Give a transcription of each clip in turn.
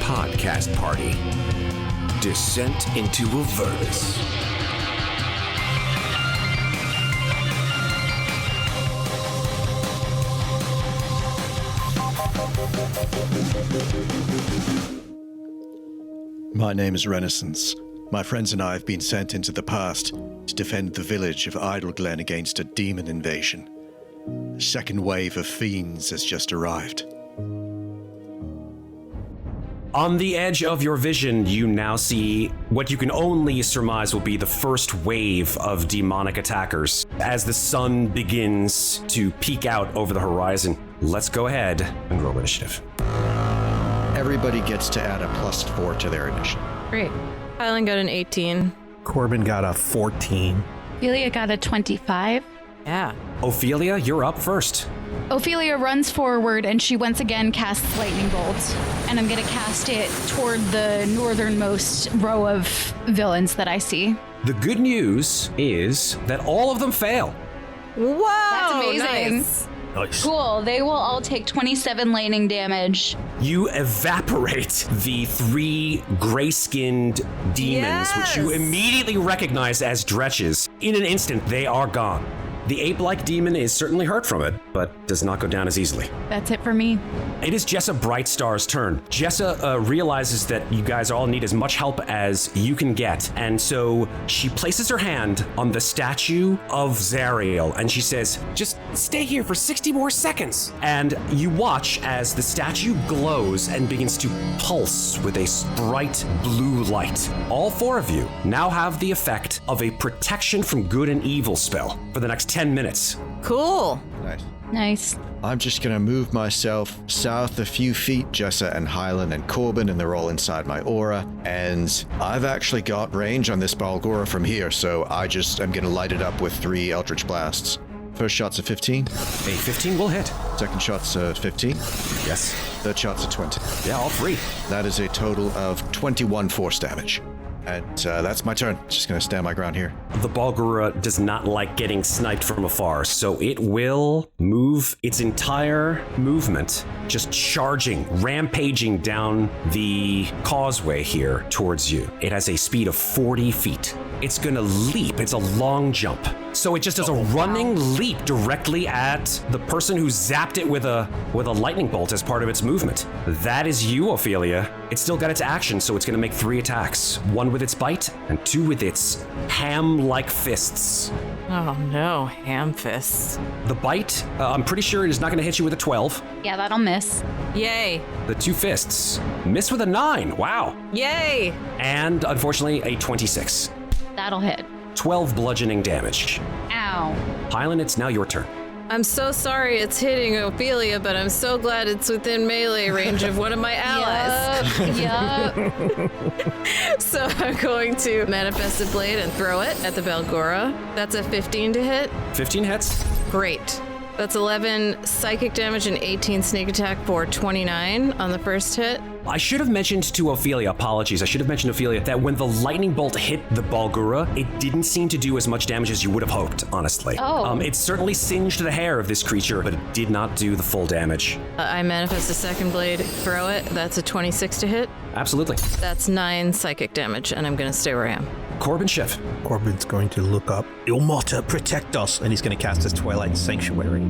podcast party. Descent into Avernus. My name is Renascence. My friends and I have been sent into the past to defend the village of Idyllglen against a demon invasion. The second wave of fiends has just arrived. On the edge of your vision, you now see what you can only surmise will be the first wave of demonic attackers as the sun begins to peek out over the horizon. Let's go ahead and roll initiative. Everybody gets to add a +4 to their initiative. Great. Hylan got an 18. Corbin got a 14. Ofelia got a 25. Yeah. Ofelia, you're up first. Ofelia runs forward and she once again casts Lightning Bolt. And I'm going to cast it toward the northernmost row of villains that I see. The good news is that all of them fail. Wow. That's amazing. Nice. Nice. Cool. They will all take 27 lightning damage. You evaporate the 3 gray-skinned demons, which you immediately recognize as Dretches. In an instant, they are gone. The ape-like demon is certainly hurt from it, but does not go down as easily. That's it for me. It is Jessa Brightstar's turn. Jessa realizes that you guys all need as much help as you can get, and so she places her hand on the statue of Zariel, and she says, "Just stay here for 60 more seconds." And you watch as the statue glows and begins to pulse with a bright blue light. All 4 of you now have the effect of a protection from good and evil spell for the next 10 minutes. Cool. Nice. Nice. I'm just going to move myself south a few feet, Jessa and Hylan and Corbin, and they're all inside my aura. And I've actually got range on this Balgora from here, so I just am going to light it up with 3 Eldritch Blasts. First shot's a 15. A 15 will hit. Second shot's a 15. Yes. Third shot's a 20. Yeah, all 3. That is a total of 21 force damage. And that's my turn. Just going to stand my ground here. The Balgura does not like getting sniped from afar, so it will move its entire movement, just charging, rampaging down the causeway here towards you. It has a speed of 40 feet. It's going to leap. It's a long jump. So it just does a running leap directly at the person who zapped it with a lightning bolt as part of its movement. That is you, Ofelia. It's still got its action, so it's going to make 3 attacks. 1 with its bite and 2 with its ham-like fists. Oh no, ham fists. The bite, I'm pretty sure it is not going to hit you with a 12. Yeah, that'll miss. Yay. The 2 fists miss with a 9. Wow. Yay. And unfortunately, a 26. That'll hit. 12 bludgeoning damage. Ow. Hylan, it's now your turn. I'm so sorry it's hitting Ofelia, but I'm so glad it's within melee range of one of my allies. Yup. So I'm going to manifest a blade and throw it at the Balgora. That's a 15 to hit. 15 hits. Great. That's 11 psychic damage and 18 sneak attack for 29 on the first hit. I should have mentioned to Ofelia, apologies, I should have mentioned to Ofelia that when the lightning bolt hit the Balgura, it didn't seem to do as much damage as you would have hoped, honestly. Oh. It certainly singed the hair of this creature, but it did not do the full damage. I manifest a second blade, throw it. That's a 26 to hit. Absolutely. That's 9 psychic damage, and I'm going to stay where I am. Corbin Shiv. Corbin's going to look up. Ilmata, protect us! And he's going to cast his Twilight Sanctuary.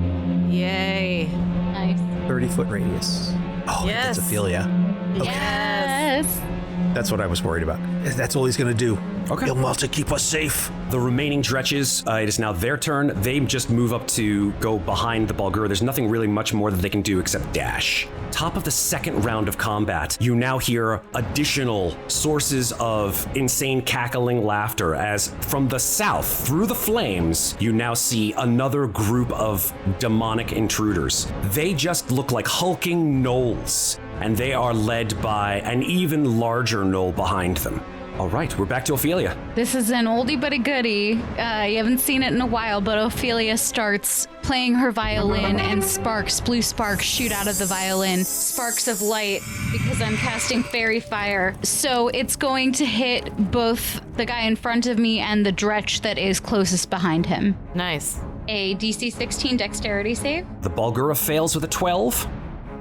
Yay. Nice. 30-foot radius. Oh, Yes. that's Ofelia. Yes. That's what I was worried about. That's all he's going to do. Okay. Ilmata, keep us safe. The remaining Dretches, it is now their turn. They just move up to go behind the Balgura. There's nothing really much more that they can do except dash. Top of the second round of combat, you now hear additional sources of insane cackling laughter as from the south, through the flames, you now see another group of demonic intruders. They just look like hulking gnolls, and they are led by an even larger gnoll behind them. All right, we're back to Ofelia. This is an oldie but a goodie. You haven't seen it in a while, but Ofelia starts playing her violin and blue sparks shoot out of the violin. Sparks of light because I'm casting fairy fire. So it's going to hit both the guy in front of me and the Dretch that is closest behind him. Nice. A DC 16 dexterity save. The Balgura fails with a 12.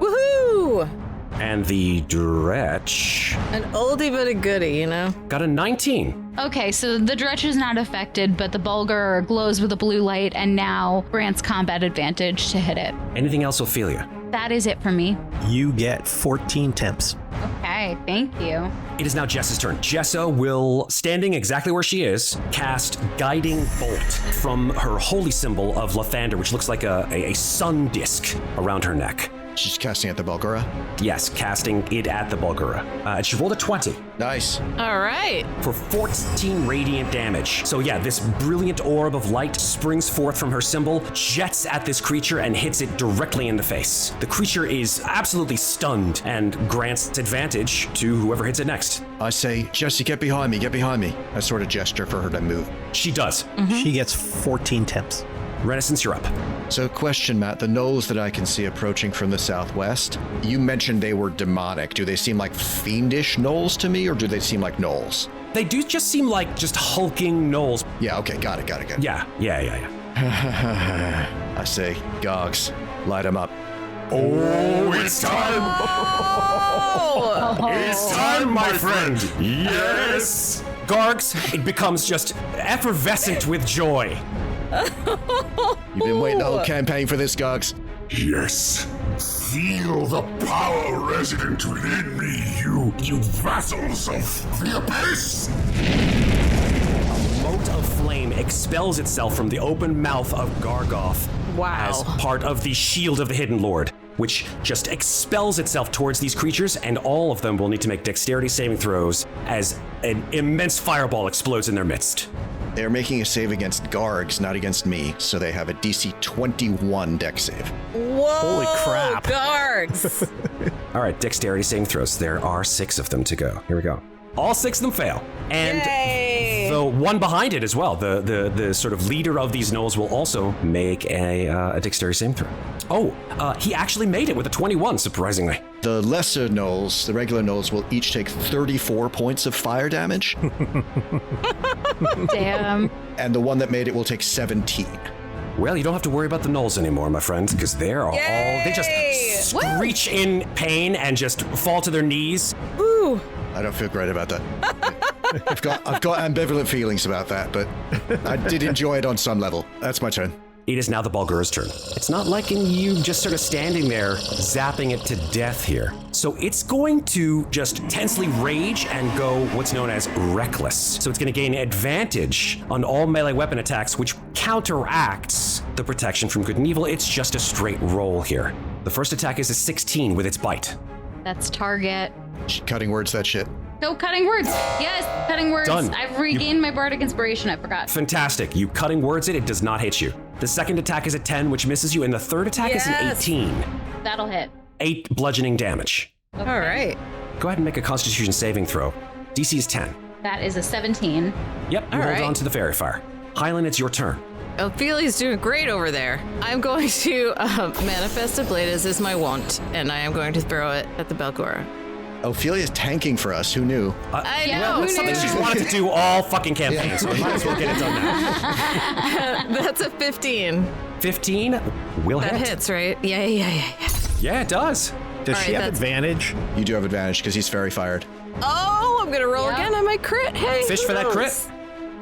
Woohoo! And the Dretch An oldie but a goodie, you know? got a 19. Okay, so the Dretch is not affected, but the Bulgur glows with a blue light and now grants combat advantage to hit it. Anything else, Ofelia? That is it for me. You get 14 temps. Okay, thank you. It is now Jessa's turn. Jessa will, standing exactly where she is, cast Guiding Bolt from her holy symbol of Lathander, which looks like a sun disk around her neck. She's casting at the Bulgura. Yes, casting it at the Bulgura. And she rolled a 20 Nice. All right. for 14 radiant damage. So yeah, this brilliant orb of light springs forth from her symbol, jets at this creature, and hits it directly in the face. The creature is absolutely stunned and grants advantage to whoever hits it next. I say, Jesse, get behind me, get behind me. I sort of gesture for her to move. She does. She gets 14 temps. Renascence, you're up. So question, Matt, the gnolls that I can see approaching from the southwest, you mentioned they were demonic. Do they seem like fiendish gnolls to me, or do they seem like gnolls? They do just seem like just hulking gnolls. Yeah, okay, got it. Yeah. I say, Gogs, light them up. Oh, it's time! It's time, my friend! Yes! Gargs, it becomes just effervescent with joy. You've been waiting the whole campaign for this, Gogs. Yes! Feel the power resident within me, you vassals of the abyss! A mote of flame expels itself from the open mouth of Gargoth. Wow. As part of the shield of the Hidden Lord, which just expels itself towards these creatures, and all of them will need to make dexterity saving throws as an immense fireball explodes in their midst. They're making a save against Gargs, not against me, so they have a DC 21 dex save. Whoa. Holy crap. Guards. All right, dexterity saving throws. There are 6 of them to go. Here we go. All 6 of them fail. And Yay. the one behind it as well, the sort of leader of these gnolls, will also make a dexterity saving throw. Oh, he actually made it with a 21, surprisingly. The lesser gnolls, the regular gnolls, will each take 34 points of fire damage, Damn. and the one that made it will take 17. Well, you don't have to worry about the gnolls anymore, my friends, because they're all, they just screech in pain and just fall to their knees. Woo. I don't feel great about that. I've got ambivalent feelings about that, but I did enjoy it on some level. That's my turn. It is now the Bulgura's turn. It's not liking you just sort of standing there, zapping it to death here. So it's going to just tensely rage and go what's known as reckless. So it's going to gain advantage on all melee weapon attacks, which counteracts the protection from good and evil. It's just a straight roll here. The first attack is a 16 with its bite. That's target. Cutting words, that shit. No, cutting words. Yes, cutting words. Done. I've regained my bardic inspiration. I forgot. Fantastic. You cutting words it does not hit you. The second attack is a 10, which misses you, and the third attack is an 18. That'll hit. 8 bludgeoning damage. Okay. All right. Go ahead and make a Constitution saving throw. DC is 10. That is a 17. Yep, you All hold right. on to the fairy fire. Hylan, it's your turn. Ophelia's doing great over there. I'm going to manifest a blade, as is my wont, and I am going to throw it at the Bulgura. Ophelia's tanking for us. Who knew? I know. Well, it's something she's wanted to do all fucking campaign, so we might as well get it done now. That's a 15. 15 will That hit. hits, right? Yeah. Yeah, it does. Does All she right, have advantage? You do have advantage because he's fairy fired. Oh, I'm going to roll Yeah. again on my crit. Hey, Fish who for that knows? crit.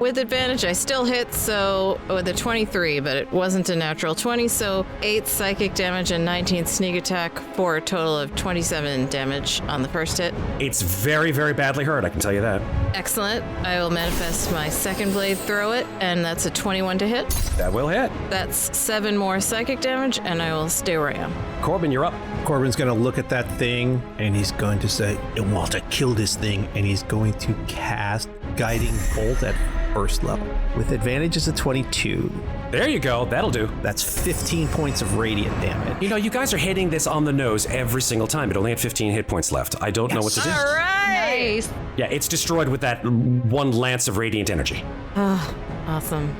With advantage, I still hit, so with a 23, but it wasn't a natural 20, so 8 psychic damage and 19 sneak attack for a total of 27 damage on the first hit. It's very, very badly hurt, I can tell you that. Excellent. I will manifest my second blade, throw it, and that's a 21 to hit. That will hit. That's 7 more psychic damage, and I will stay where I am. Corbin, you're up. Corbin's going to look at that thing and he's going to say, I want to kill this thing. And he's going to cast Guiding Bolt at first level. With advantage is a 22. There you go. That'll do. That's 15 points of radiant damage. You know, you guys are hitting this on the nose every single time. It only had 15 hit points left. I don't know what to do. All right. Nice. Yeah, it's destroyed with that one lance of radiant energy. Awesome.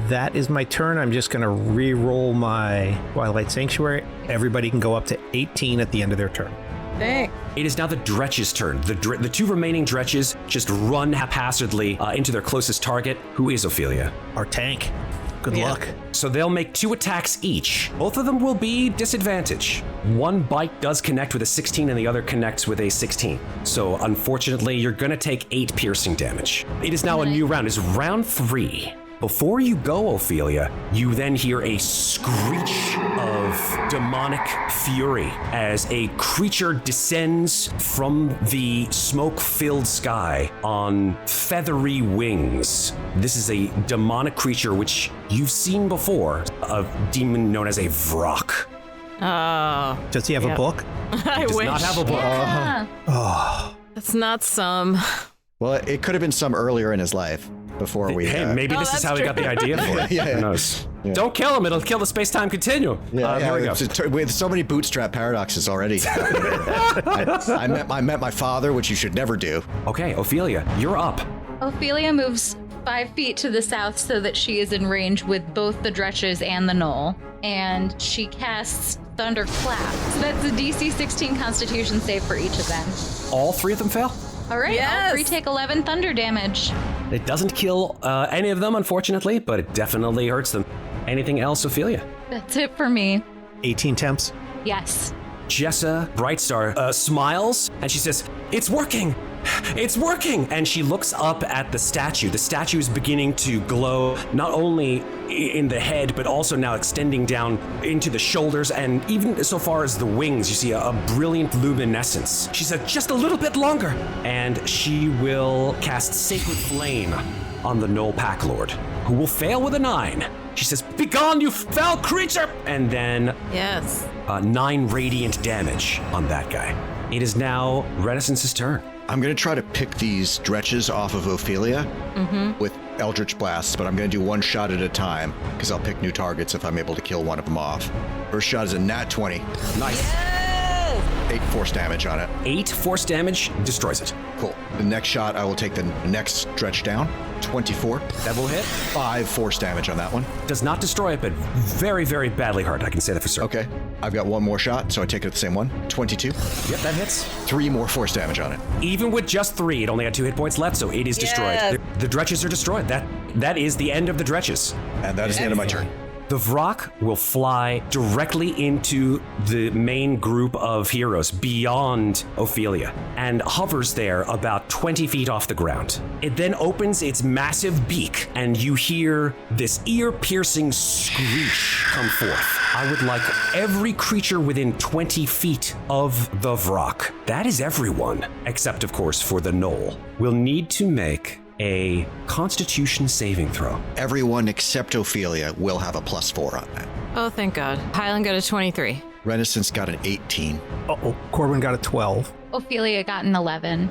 That is my turn. I'm just going to re-roll my Twilight Sanctuary. Everybody can go up to 18 at the end of their turn. Thanks. It is now the Dretch's turn. The 2 remaining Dretches just run haphazardly into their closest target, who is Ofelia. Our tank. Good luck. So they'll make 2 attacks each. Both of them will be disadvantage. One bite does connect with a 16 and the other connects with a 16. So unfortunately, you're gonna take 8 piercing damage. It is now a new round. It's round 3. Before you go, Ofelia, you then hear a screech of demonic fury as a creature descends from the smoke-filled sky on feathery wings. This is a demonic creature which you've seen before, a demon known as a Vrock. Oh. Does he have a book? I Does wish. not have a book. Oh. That's not some. Well, it could have been some earlier in his life before we. Hey, maybe this is that's how he got the idea for it. Yeah. Who knows? Don't kill him. It'll kill the space-time continuum. Here we go. With so many bootstrap paradoxes already. I met my father, which you should never do. Okay, Ofelia, you're up. Ophelia moves 5 feet to the south so that she is in range with both the Dretches and the Knoll. And she casts Thunderclap. So that's a DC 16 Constitution save for each of them. All 3 of them fail? All right, Yes. all 3 take 11 thunder damage. It doesn't kill any of them, unfortunately, but it definitely hurts them. Anything else, Ofelia? That's it for me. 18 temps. Yes. Jessa, Brightstar, smiles and she says, "It's working! It's working!" And she looks up at the statue. The statue is beginning to glow, not only in the head, but also now extending down into the shoulders and even so far as the wings. You see a brilliant luminescence. She said, "Just a little bit longer." And she will cast Sacred Flame on the Knoll Pack Lord, who will fail with a 9. She says, "Begone, you foul creature!" And then Yes. 9 radiant damage on that guy. It is now Renascence's turn. I'm going to try to pick these dretches off of Ofelia with Eldritch Blasts, but I'm going to do one shot at a time because I'll pick new targets if I'm able to kill one of them off. First shot is a nat 20. Nice. 8 force damage on it. 8 force damage destroys it. Cool. The next shot, I will take the next dretch down. 24. That will hit. 5 force damage on that one. Does not destroy it, but very, very badly hurt. I can say that for certain. Okay. I've got one more shot, so I take it at the same one. 22. Yep, that hits. 3 more force damage on it. Even with just 3, it only had 2 hit points left, so it is destroyed. Yes. The dretches are destroyed. That is the end of the dretches. And that is the end of my turn. The Vrock will fly directly into the main group of heroes beyond Ofelia and hovers there about 20 feet off the ground. It then opens its massive beak and you hear this ear-piercing screech come forth. I would like every creature within 20 feet of the Vrock, that is everyone, except of course for the Knoll, will need to make a Constitution saving throw. Everyone except Ofelia will have a +4 on that. Oh, thank God. Hylan got a 23. Renaissance got an 18. Uh-oh. Corbin got a 12. Ophelia got an 11.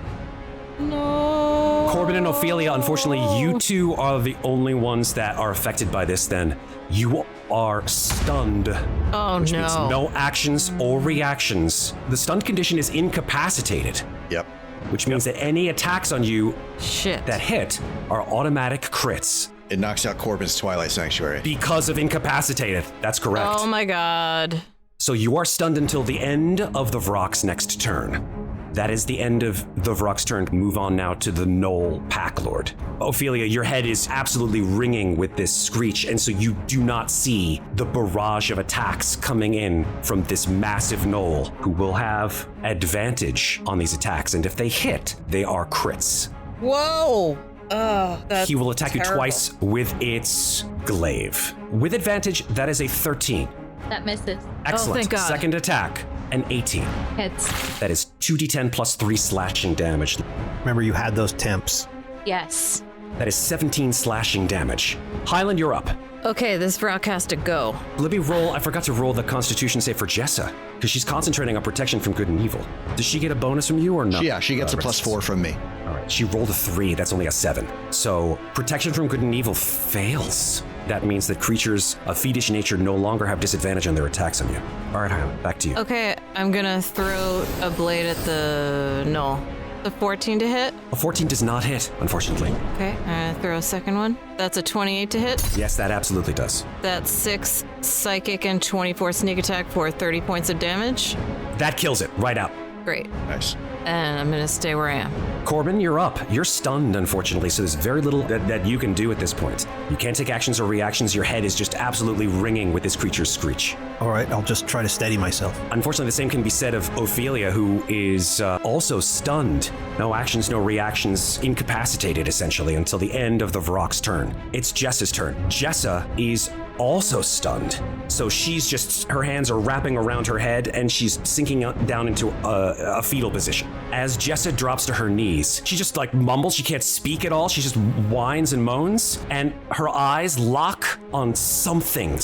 No. Corbin and Ofelia, unfortunately, you two are the only ones that are affected by this then. You are stunned. Oh, which no. means no actions or reactions. The stunned condition is incapacitated, Yep. which means that any attacks on you Shit. that hit are automatic crits It knocks out Corbin's Twilight Sanctuary. because of incapacitated. That's correct. Oh, my God. So you are stunned until the end of the Vrock's next turn. That is the end of the Vrock's turn. Move on now to the Knoll Pack Lord. Ofelia, your head is absolutely ringing with this screech, and so you do not see the barrage of attacks coming in from this massive Knoll, who will have advantage on these attacks, and if they hit, they are crits. Whoa. Oh, that's He will attack you terrible. twice with its glaive. With advantage, that is a 13. That misses. Excellent. thank God. Second attack, an 18. Hits. That is 2d10 plus 3 slashing damage. Remember, you had those temps. Yes. That is 17 slashing damage. Hylan, you're up. Okay, this rock has to go. Let me roll. I forgot to roll the Constitution save for Jessa, because she's concentrating on protection from good and evil. Does she get a bonus from you or no? Yeah, she gets a +4 from me. All right. She rolled a 3. That's only a 7. So protection from good and evil fails. That means that creatures of fiendish nature no longer have disadvantage on their attacks on you. All right, Hylan, back to you. Okay, I'm gonna throw a blade at the Knoll. The 14 to hit. A 14 does not hit, unfortunately. Okay, I'm gonna throw a second one. That's a 28 to hit. Yes, that absolutely does. That's 6 psychic and 24 sneak attack for 30 points of damage. That kills it right out. Great. Nice. and I'm gonna stay where I am. Corbin, you're up. You're stunned, unfortunately, so there's very little that you can do at this point. You can't take actions or reactions. Your head is just absolutely ringing with this creature's screech. All right, I'll just try to steady myself. Unfortunately, the same can be said of Ofelia, who is also stunned. No actions, no reactions, incapacitated, essentially, until the end of the Vrok's turn. It's Jessa's turn. Jessa is also stunned. So she's just, her hands are wrapping around her head and she's sinking down into a fetal position. As Jessa drops to her knees, she just like mumbles, she can't speak at all. She just whines and moans, and her eyes lock on something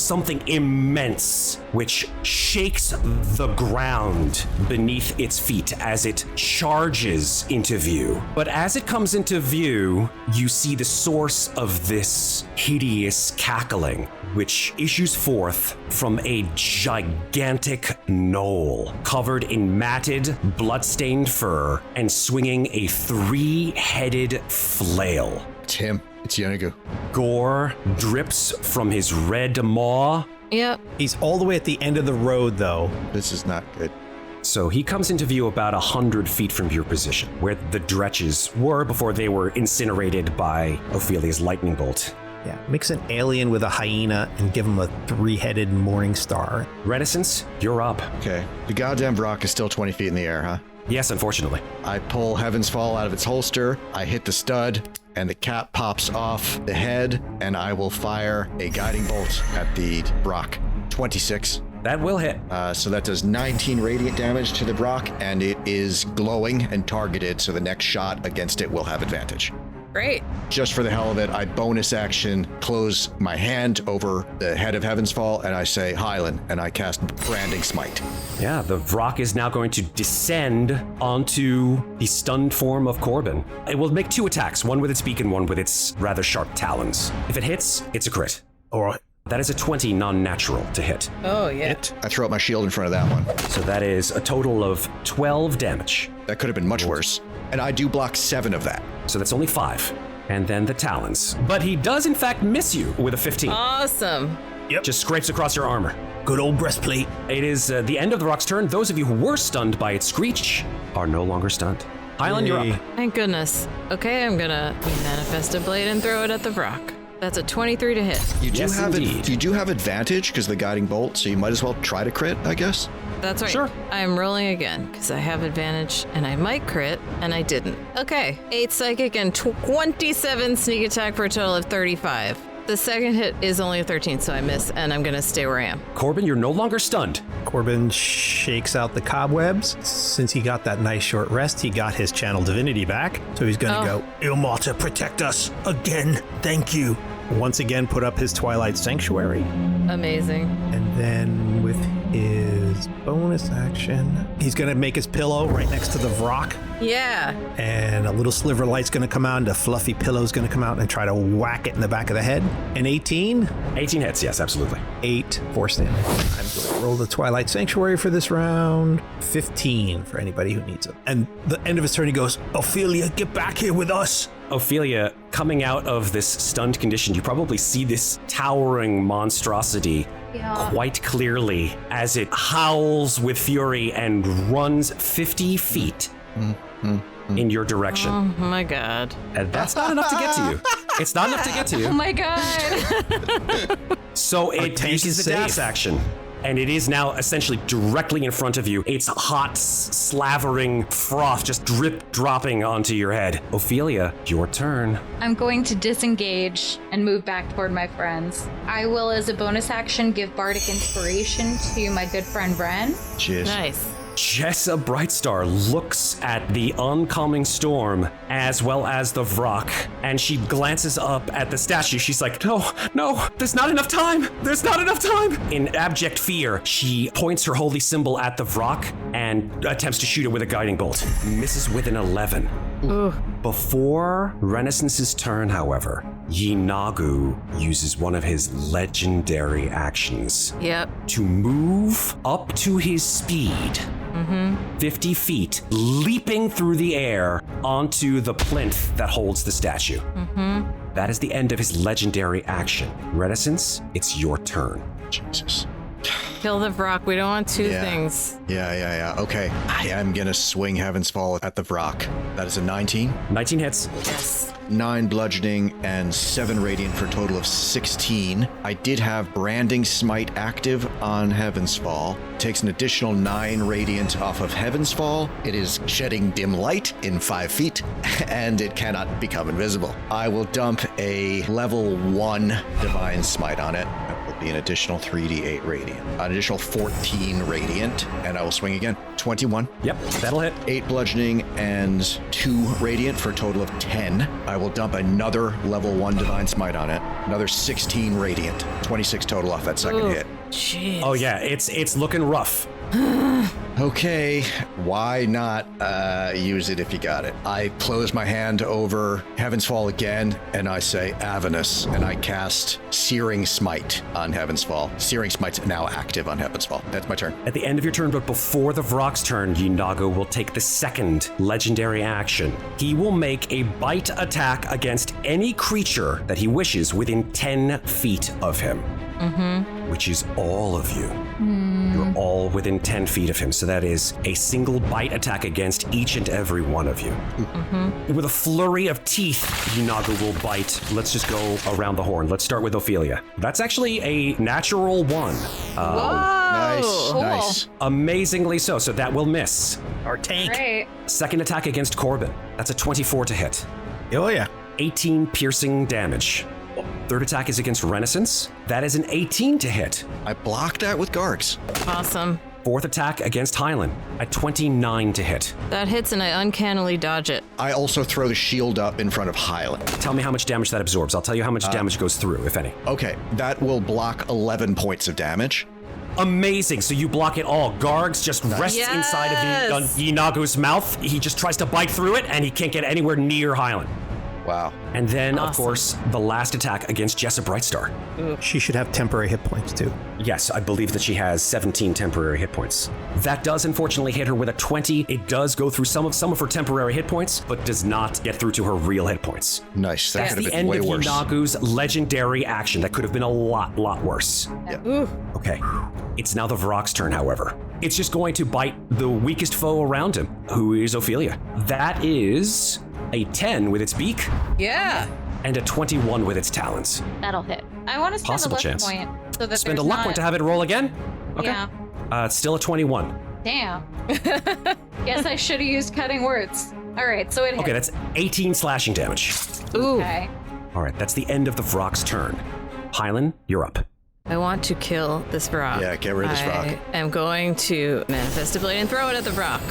immense, which shakes the ground beneath its feet as it charges into view. But as it comes into view, you see the source of this hideous cackling, which issues forth from a gigantic knoll covered in matted, blood-stained fur and swinging a 3-headed flail. It's him. It's Yeenoghu. Gore drips from his red maw. Yep. He's all the way at the end of the road, though. This is not good. So he comes into view about 100 feet from your position, where the Dretches were before they were incinerated by Ophelia's lightning bolt. Yeah, mix an alien with a hyena and give him a 3-headed morning star. Renascence, you're up. Okay. The goddamn Vrok is still 20 feet in the air, huh? Yes, unfortunately. I pull Heaven's Fall out of its holster, I hit the stud, and the cap pops off the head, and I will fire a guiding bolt at the Vrok. 26. That will hit. So that does 19 radiant damage to the Vrok, and it is glowing and targeted, so the next shot against it will have advantage. Great. Just for the hell of it, I bonus action close my hand over the head of Heaven's Fall, and I say Hylan, and I cast Branding Smite. Yeah, the Vrok is now going to descend onto the stunned form of Corbin. It will make 2 attacks, one with its beak and one with its rather sharp talons. If it hits, it's a crit. All right. That is a 20 non-natural to hit. Oh, yeah. I throw up my shield in front of that one. So that is a total of 12 damage. That could have been much worse. And I do block 7 of that. So that's only 5. And then the talons. But he does in fact miss you with a 15. Awesome. Just scrapes across your armor. Good old breastplate. It is the end of the Vrok's turn. Those of you who were stunned by its screech are no longer stunned. Hylan, you're up. Thank goodness. Okay, I'm gonna manifest a blade and throw it at the Vrok. That's a 23 to hit. You do Yes, have indeed. you do have advantage because of the guiding bolt, so you might as well try to crit, I guess. That's right. Sure. I'm rolling again because I have advantage and I might crit and I didn't. Okay, 8 psychic and 27 sneak attack for a total of 35. The second hit is only a 13, so I miss and I'm gonna stay where I am. Corbin, you're no longer stunned. Corbin shakes out the cobwebs. Since he got that nice short rest, he got his channel divinity back. So he's going to go, Ilmata, protect us again. Thank you. Once again, put up his Twilight Sanctuary. Amazing. And then with his bonus action, he's going to make his pillow right next to the Vrok. Yeah. And a little sliver of light's going to come out, and a fluffy pillow's going to come out and try to whack it in the back of the head. An 18? 18 hits, yes, absolutely. 8 force damage. I'm going to roll the Twilight Sanctuary for this round. 15 for anybody who needs it. And the end of his turn, he goes, Ofelia, get back here with us. Ofelia, coming out of this stunned condition, you probably see this towering monstrosity quite clearly as it howls with fury and runs 50 feet in your direction. Oh my god. And that's not enough to get to you. It's not enough to get to Oh you. my god. So it tank uses is the dash safe. action. And it is now essentially directly in front of you. It's hot, slavering froth just drip dropping onto your head. Ofelia, your turn. I'm going to disengage and move back toward my friends. I will, as a bonus action, give Bardic Inspiration to my good friend Bren. Cheers. Nice. Jessa Brightstar looks at the oncoming storm as well as the Vrok, and she glances up at the statue. She's like, no, there's not enough time. There's not enough time. In abject fear, she points her holy symbol at the Vrok and attempts to shoot it with a guiding bolt. Misses with an 11. Ooh. Before Renaissance's turn, however, Yeenoghu uses one of his legendary actions Yep. to move up to his speed. 50 feet, leaping through the air onto the plinth that holds the statue. That is the end of his legendary action. Renaissance, it's your turn. Jesus. Kill the Vrock. We don't want two things. Yeah. Okay. I am gonna swing Heaven's Fall at the Vrock. That is a 19. 19 hits. Yes. 9 bludgeoning and 7 radiant for a total of 16. I did have Branding Smite active on Heaven's Fall. Takes an additional 9 radiant off of Heaven's Fall. It is shedding dim light in 5 feet, and it cannot become invisible. I will dump a level 1 Divine Smite on it. That will be an additional 3d8 radiant. An additional 14 radiant, and I will swing again. 21. Yep, that'll hit. 8 bludgeoning and 2 radiant for a total of 10. I will dump another level 1 Divine Smite on it. Another 16 radiant. 26 total off that second hit. Jeez. Oh yeah, it's looking rough. Okay, why not use it if you got it? I close my hand over Heaven's Fall again, and I say Avernus, and I cast Searing Smite on Heaven's Fall. Searing Smite's now active on Heaven's Fall. That's my turn. At the end of your turn, but before the Vrock's turn, Yeenoghu will take the second legendary action. He will make a bite attack against any creature that he wishes within 10 feet of him. Which is all of you. You're all within 10 feet of him, so that is a single bite attack against each and every one of you. With a flurry of teeth, Yeenoghu will bite. Let's just go around the horn. Let's start with Ofelia. That's actually a natural 1. Nice. Amazingly so, so that will miss. Our tank. Great. Second attack against Corbin. That's a 24 to hit. Oh, yeah. 18 piercing damage. Third attack is against Renascence. That is an 18 to hit. I blocked that with Gargs. Awesome. Fourth attack against Hylan at 29 to hit. That hits and I uncannily dodge it. I also throw the shield up in front of Hylan. Tell me how much damage that absorbs. I'll tell you how much damage goes through, if any. Okay, that will block 11 points of damage. Amazing. So you block it all. Gargs just rests inside of Yeenoghu's mouth. He just tries to bite through it, and he can't get anywhere near Hylan. Wow. And then, of Awesome. course, the last attack against Jessa Brightstar. She should have temporary hit points, too. Yes, I believe that she has 17 temporary hit points. That does unfortunately hit her with a 20. It does go through some of her temporary hit points, but does not get through to her real hit points. Nice. That That's could the have end been of way worse. Yeenoghu's legendary action. That could have been a lot worse. Yeah. Okay. It's now the Vrock's turn, however. It's just going to bite the weakest foe around him, who is Ofelia. That is a 10 with its beak Yeah. and a 21 with its talons. That'll hit. I want to spend Possible a luck chance. point so that Spend a there's luck not... point to have it roll again? Okay. Yeah. It's still a 21. Damn. Guess I should have used cutting words. All right, so it hit. Okay, that's 18 slashing damage. Ooh. Okay. All right, that's the end of the Vrock's turn. Hylan, you're up. I want to kill this Vrock. Yeah, get rid of this Vrock. I am going to manifest a blade and throw it at the Vrock.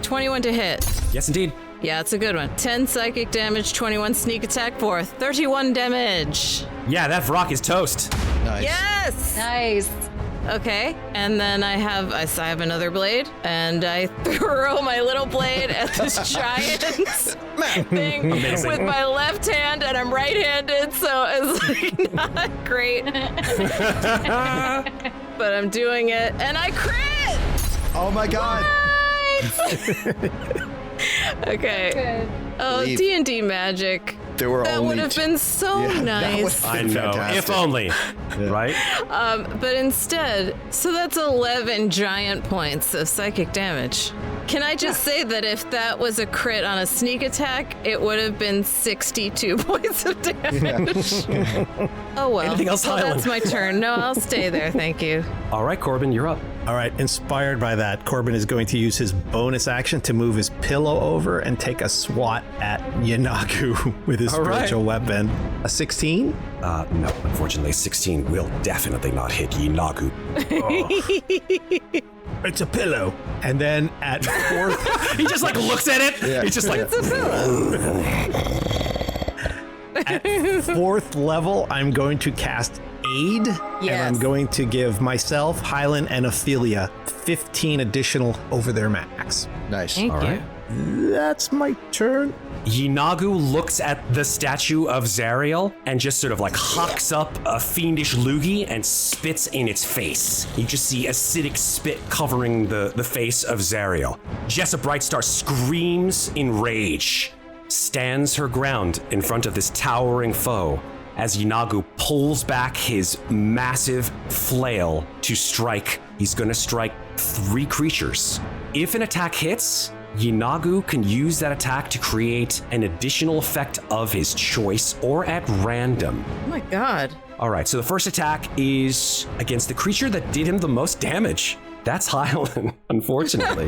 21 to hit. Yes, indeed. Yeah, it's a good one. 10 psychic damage, 21 sneak attack for 31 damage. Yeah, that Vrock is toast. Nice. Yes! Nice. Okay, and then I have another blade, and I throw my little blade at this giant thing Amazing. with my left hand, and I'm right-handed, so it's like not great. But I'm doing it, and I crit! Oh my god. Okay. Good. Oh, Leave. D&D magic. There were That only would have two- been so Yeah, that nice. would have I been know. fantastic. If only. Right? But instead, so that's 11 giant points of psychic damage. Can I just say that if that was a crit on a sneak attack, it would have been 62 points of damage? Oh well. Anything else, So Hylan? that's my turn. No, I'll stay there. Thank you. All right, Corbin, you're up. All right, inspired by that, Corbin is going to use his bonus action to move his pillow over and take a swat at Yeenoghu with his All right. spiritual weapon. A 16? No, unfortunately, 16 will definitely not hit Yeenoghu. It's a pillow. And then at fourth, He just like looks at it. Yeah. He's just like, at fourth level, I'm going to cast Aid. And Yes. I'm going to give myself, Hylan, and Ofelia 15 additional over their max. Nice. Thank All you. right. That's my turn. Yeenoghu looks at the statue of Zariel and just sort of like hucks up a fiendish loogie and spits in its face. You just see acidic spit covering the face of Zariel. Jessa Brightstar screams in rage, stands her ground in front of this towering foe, as Yeenoghu pulls back his massive flail to strike. He's going to strike 3 creatures. If an attack hits, Yeenoghu can use that attack to create an additional effect of his choice or at random. Oh my god. All right, so the first attack is against the creature that did him the most damage. That's Hylan, unfortunately.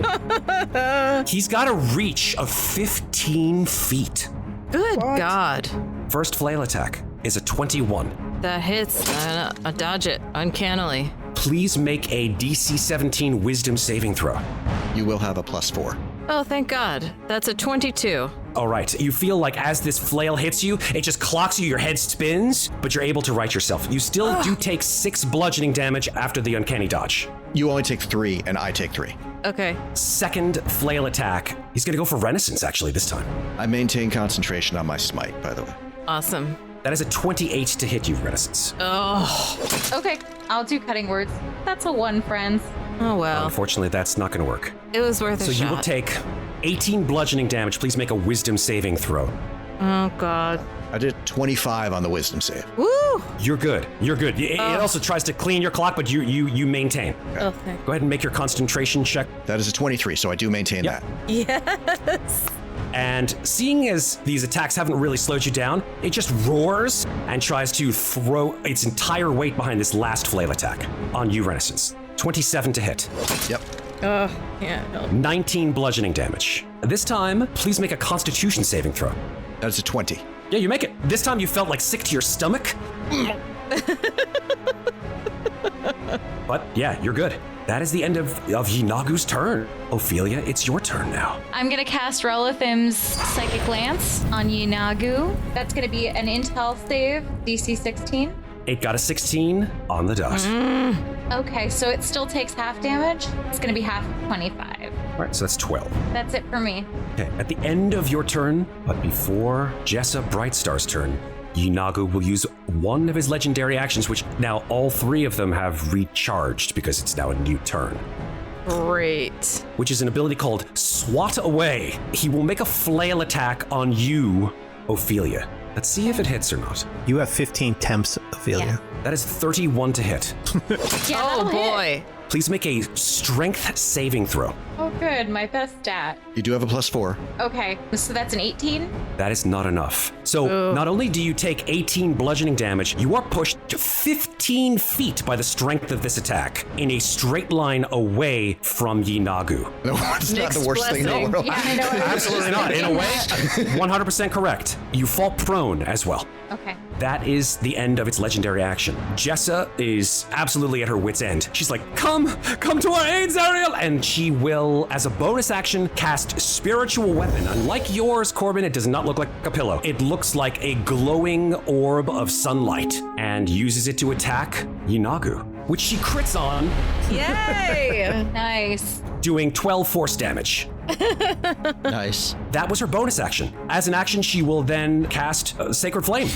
He's got a reach of 15 feet. Good god. First flail attack is a 21. That hits. I dodge it uncannily. Please make a DC 17 wisdom saving throw. You will have a +4. Oh, thank god. That's a 22. All right, you feel like as this flail hits you, it just clocks you, your head spins, but you're able to right yourself. You still do take 6 bludgeoning damage after the uncanny dodge. You only take 3, and I take 3. Okay. Second flail attack. He's gonna go for Renascence actually this time. I maintain concentration on my smite, by the way. Awesome. That is a 28 to hit you, Renascence. Oh. Okay, I'll do cutting words. That's a 1, friends. Oh well. Unfortunately, that's not gonna work. It was worth a So shot. you will take 18 bludgeoning damage. Please make a wisdom saving throw. Oh god. I did 25 on the wisdom save. Woo! You're good. You're good. It also tries to clean your clock, but you maintain. Oh, thank Go ahead and make your concentration check. That is a 23, so I do maintain Yep. that. Yes. And seeing as these attacks haven't really slowed you down, it just roars and tries to throw its entire weight behind this last flail attack on you, Renascence. 27 to hit. Yep. Oh, yeah. No. 19 bludgeoning damage. This time, please make a constitution saving throw. That's a 20. Yeah, you make it. This time you felt like sick to your stomach. But yeah, you're good. That is the end of Yeenoghu's turn. Ophelia, it's your turn now. I'm gonna cast Relithim's Psychic Lance on Yeenoghu. That's gonna be an Intel save, DC 16. It got a 16 on the dot. Okay, so it still takes half damage. It's gonna be half of 25. All right, so that's 12. That's it for me. Okay, at the end of your turn, but before Jessa Brightstar's turn, Yeenoghu will use one of his legendary actions, which now all 3 of them have recharged because it's now a new turn, Great. which is an ability called Swat Away. He will make a flail attack on you, Ophelia. Let's see if it hits or not. You have 15 temps, Ophelia. That is 31 to hit. Yeah, Oh that'll hit. boy. Please make a strength saving throw. Oh, good. My best stat. You do have a +4. Okay, so that's an 18. That is not enough. So not only do you take 18 bludgeoning damage, you are pushed to 15 feet by the strength of this attack in a straight line away from Yeenoghu. No, it's not Nick's the worst thing in the blessing. world. Yeah, I know. Absolutely not. In a way, 100% correct. You fall prone as well. Okay. That is the end of its legendary action. Jessa is absolutely at her wit's end. She's like, come to our aid, Zariel! And she will, as a bonus action, cast Spiritual Weapon. Unlike yours, Corbin, it does not look like a pillow. It looks like a glowing orb of sunlight and uses it to attack Yeenoghu, which she crits on, Yay! Nice. doing 12 force damage. Nice. That was her bonus action. As an action, she will then cast Sacred Flame.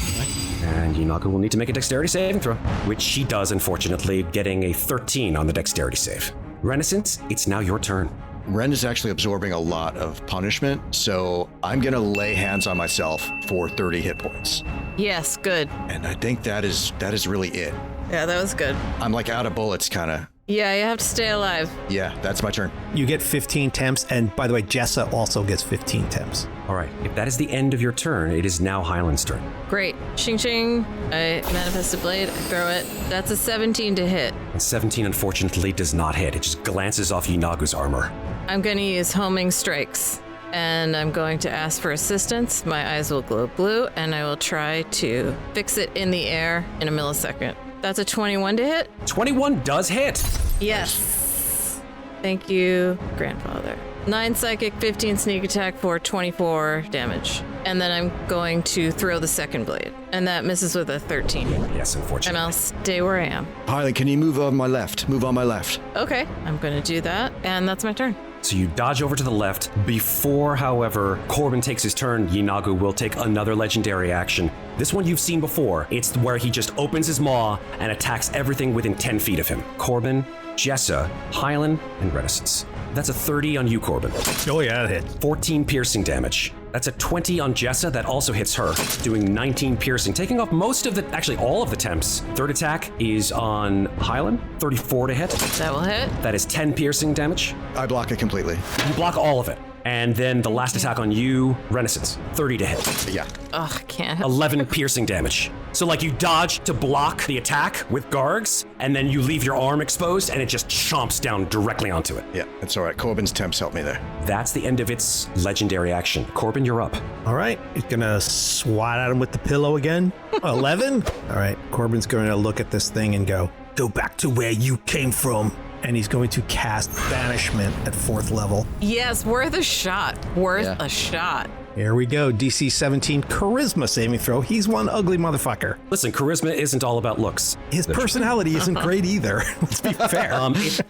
And Yeenoghu will need to make a dexterity saving throw, which she does, unfortunately, getting a 13 on the dexterity save. Renascence, it's now your turn. Ren is actually absorbing a lot of punishment, so I'm gonna lay hands on myself for 30 hit points. Yes, good. And I think that is really it. Yeah, that was good. I'm like out of bullets, kinda. Yeah, you have to stay alive. Yeah, that's my turn. You get 15 temps, and by the way, Jessa also gets 15 temps. All right, if that is the end of your turn, it is now Hylan's turn. Great. Shing shing. I manifest a blade. I throw it. That's a 17 to hit. And 17, unfortunately, does not hit. It just glances off Yeenoghu's armor. I'm going to use homing strikes. And I'm going to ask for assistance. My eyes will glow blue, and I will try to fix it in the air in a millisecond. That's a 21 to hit? 21 does hit. Yes. Thank you, grandfather. 9 psychic, 15 sneak attack for 24 damage. And then I'm going to throw the second blade. And that misses with a 13. Yes, And unfortunately. I'll stay where I am. Hylan, can you move on my left? Move on my left. Okay, I'm going to do that. And that's my turn. So you dodge over to the left. Before, however, Corbin takes his turn, Yeenoghu will take another legendary action. This one you've seen before. It's where he just opens his maw and attacks everything within 10 feet of him. Corbin, Jessa, Hylan, and Renascence. That's a 30 on you, Corbin. Oh, yeah, that hit. 14 piercing damage. That's a 20 on Jessa. That also hits her, doing 19 piercing, taking off most of the, actually all of the temps. Third attack is on Hylan, 34 to hit. That will hit. That is 10 piercing damage. I block it completely. You block all of it. And then the last attack on you, Renascence, 30 to hit. Yeah. Ugh, I can't. 11 piercing damage. So like you dodge to block the attack with Gargs, and then you leave your arm exposed, and it just chomps down directly onto it. Yeah, it's all right. Corbin's temps helped me there. That's the end of its legendary action. Corbin, you're up. All right, he's gonna swat at him with the pillow again. 11? All right, Corbin's going to look at this thing and go back to where you came from. And he's going to cast Banishment at 4th level. Yes, worth a shot. Worth a shot. Here we go. DC 17 Charisma saving throw. He's one ugly motherfucker. Listen, charisma isn't all about looks. His personality isn't great either. Let's be fair.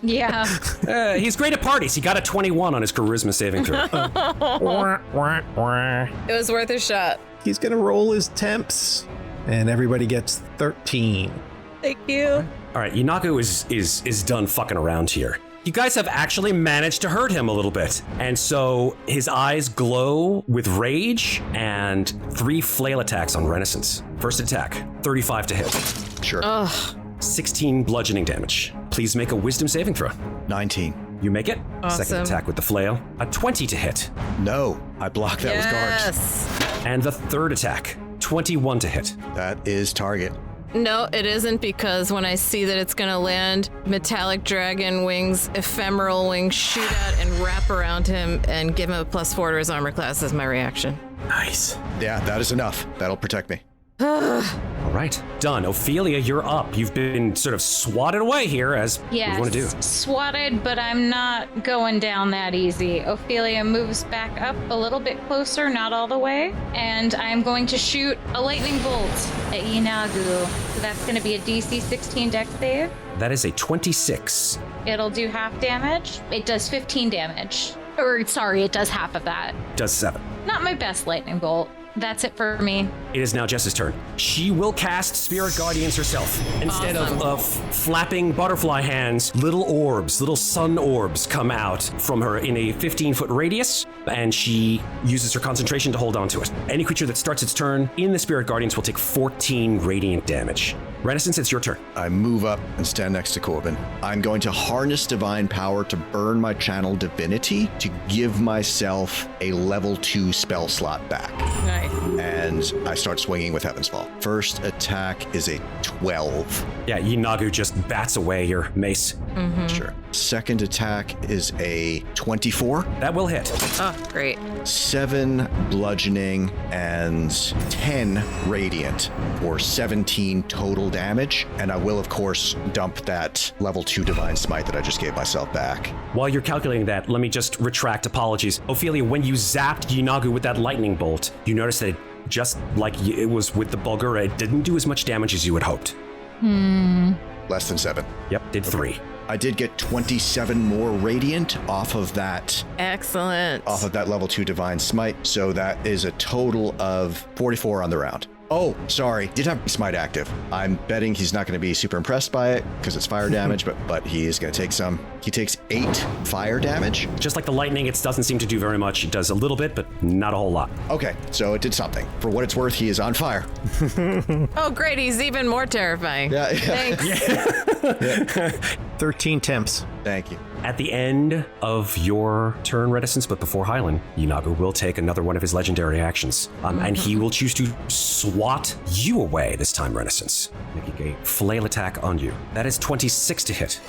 Yeah. He's great at parties. He got a 21 on his charisma saving throw. It was worth a shot. He's going to roll his temps, and everybody gets 13. Thank you. All right, Yeenoghu is done fucking around here. You guys have actually managed to hurt him a little bit. And so his eyes glow with rage and 3 flail attacks on Renascence. First attack, 35 to hit. Sure. 16 bludgeoning damage. Please make a wisdom saving throw. 19. You make it. Awesome. Second attack with the flail, a 20 to hit. No, I blocked that with guards. Yes. And the third attack, 21 to hit. That is target. No, it isn't, because when I see that it's going to land, metallic dragon wings, ephemeral wings shoot out and wrap around him and give him a +4 to his armor class as my reaction. Nice. Yeah, that is enough. That'll protect me. All right, done. Ofelia, you're up. You've been sort of swatted away here, as we want to do. Swatted, but I'm not going down that easy. Ofelia moves back up a little bit closer, not all the way, and I'm going to shoot a lightning bolt at Yeenoghu. So that's going to be a DC 16 dex save. That is a 26. It'll do half damage. It does 15 damage. Or, sorry, it does half of that. Does 7. Not my best lightning bolt. That's it for me. It is now Jessa's turn. She will cast Spirit Guardians herself. Instead of flapping butterfly hands, little orbs, little sun orbs come out from her in a 15-foot radius, and she uses her concentration to hold on to it. Any creature that starts its turn in the Spirit Guardians will take 14 radiant damage. Renascence, it's your turn. I move up and stand next to Corbin. I'm going to harness divine power to burn my channel divinity to give myself a level 2 spell slot back. Nice. And I start swinging with Heaven's Fall. First attack is a 12. Yeah, Yeenoghu just bats away your mace. Sure. Second attack is a 24. That will hit. Oh, great. 7 bludgeoning and 10 radiant for 17 total damage. And I will, of course, dump that level 2 divine smite that I just gave myself back. While you're calculating that, let me just retract apologies. Ofelia, when you zapped Yeenoghu with that lightning bolt, you noticed that just like it was with the Bulgura, it didn't do as much damage as you had hoped. Less than 7. Yep, did 3. I did get 27 more radiant off of that Excellent. level 2 divine smite, so that is a total of 44 on the round. Oh, sorry, did have smite active. I'm betting he's not going to be super impressed by it because it's fire damage, but he is going to take some. He takes 8 fire damage. Just like the lightning, it doesn't seem to do very much. It does a little bit, but not a whole lot. Okay, so it did something. For what it's worth, he is on fire. Oh, great. He's even more terrifying. Yeah. Thanks. 13 temps. Thank you. At the end of your turn, Renascence, but before Hylan, Yeenoghu will take another one of his legendary actions, and he will choose to swat you away this time, Renascence, making a flail attack on you. That is 26 to hit.